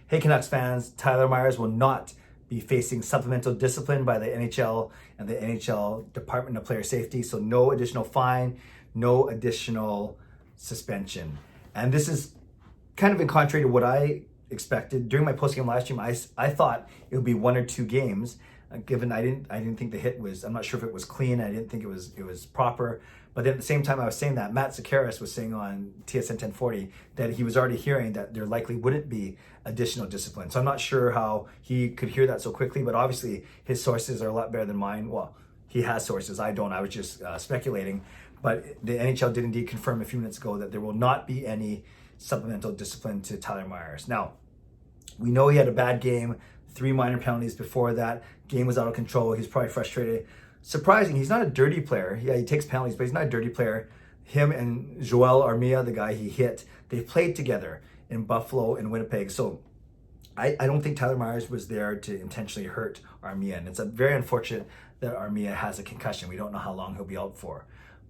Hey Canucks fans, Tyler Myers will not be facing supplemental discipline by the NHL and the NHL Department of Player Safety. So no additional fine, no additional suspension. And this is kind of in contrary to what I expected. During my postgame live stream, I thought it would be 1 or 2 games. Given I didn't think the hit was, I'm not sure if it was clean. I didn't think it was proper. But then at the same time I was saying that, Matt Sakaris was saying on TSN 1040 that he was already hearing that there likely wouldn't be additional discipline. So I'm not sure how he could hear that so quickly, but obviously his sources are a lot better than mine. Well, he has sources, I don't. I was just speculating. But the NHL did indeed confirm a few minutes ago that there will not be any supplemental discipline to Tyler Myers. Now, we know he had a bad game, 3 minor penalties before that. Game was out of control. He's probably frustrated. Surprising, he's not a dirty player. Yeah, he takes penalties, but he's not a dirty player. Him and Joel Armia, the guy he hit, they played together in Buffalo and Winnipeg. So I don't think Tyler Myers was there to intentionally hurt Armia. And it's very unfortunate that Armia has a concussion. We don't know how long he'll be out for.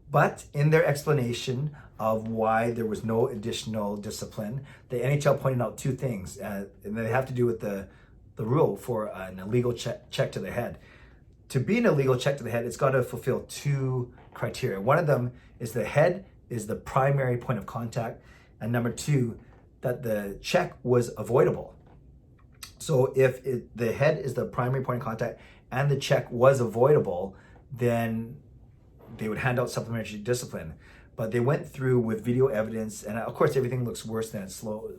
But in their explanation of why there was no additional discipline, the NHL pointed out 2 things, and they have to do with the rule for an illegal check to the head. To be an illegal check to the head, it's got to fulfill 2 criteria. One of them is the head is the primary point of contact, and number 2, that the check was avoidable. So if the head is the primary point of contact and the check was avoidable, then they would hand out supplementary discipline. But they went through with video evidence, and of course everything looks worse than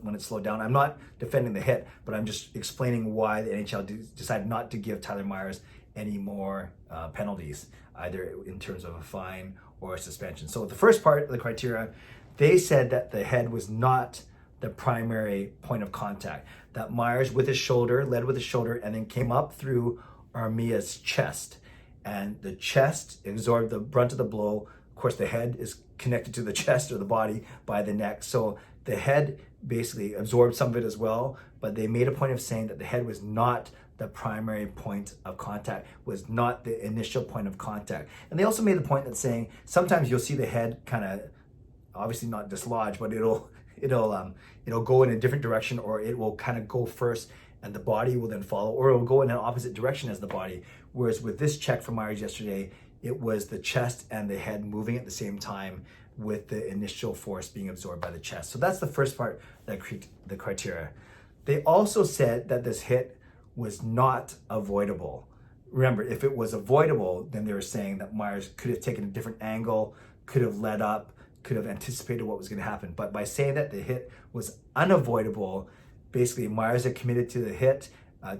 when it's slowed down. I'm not defending the hit, but I'm just explaining why the NHL decided not to give Tyler Myers any more penalties, either in terms of a fine or a suspension. So the first part of the criteria, they said that the head was not the primary point of contact, that Myers with his shoulder, led with his shoulder, and then came up through Armia's chest. And the chest absorbed the brunt of the blow. Of course, the head is connected to the chest or the body by the neck. So the head basically absorbed some of it as well, but they made a point of saying that the head was not the primary point of contact, was not the initial point of contact. And they also made the point that saying sometimes you'll see the head kind of, obviously not dislodge, but it'll go in a different direction, or it will kind of go first and the body will then follow, or it will go in an opposite direction as the body. Whereas with this check from Myers yesterday, it was the chest and the head moving at the same time, with the initial force being absorbed by the chest. So that's the first part, the criteria. They also said that this hit was not avoidable. Remember, if it was avoidable, then they were saying that Myers could have taken a different angle, could have led up, could have anticipated what was going to happen. But by saying that the hit was unavoidable, basically Myers had committed to the hit,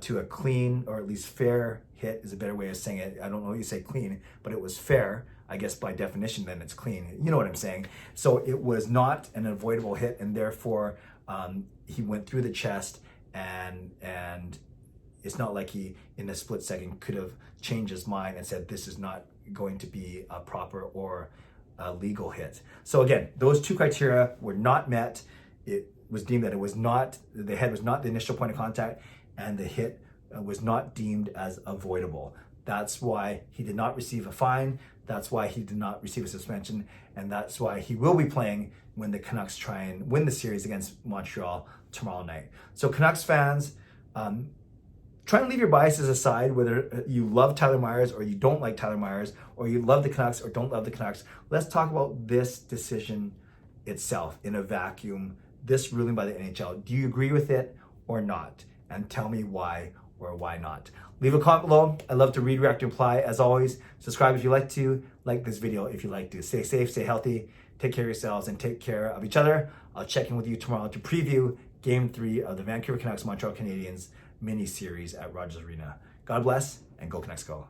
to a clean, or at least fair hit is a better way of saying it. I don't know how you say clean, but it was fair. I guess by definition, then it's clean. You know what I'm saying? So it was not an avoidable hit, and therefore he went through the chest, and it's not like he, in a split second, could have changed his mind and said this is not going to be a proper or a legal hit. So again, those 2 criteria were not met. It was deemed that it was not, the head was not the initial point of contact, and the hit was not deemed as avoidable. That's why he did not receive a fine. That's why he did not receive a suspension. And that's why he will be playing when the Canucks try and win the series against Montreal tomorrow night. So Canucks fans, try and leave your biases aside, whether you love Tyler Myers or you don't like Tyler Myers, or you love the Canucks or don't love the Canucks. Let's talk about this decision itself in a vacuum, this ruling by the NHL. Do you agree with it or not? And tell me why or why not. Leave a comment below. I love to read, react, and reply. As always, subscribe if you like to, like this video if you like to. Stay safe, stay healthy, take care of yourselves, and take care of each other. I'll check in with you tomorrow to preview Game 3 of the Vancouver Canucks Montreal Canadiens mini-series at Rogers Arena. God bless, and go Canucks go.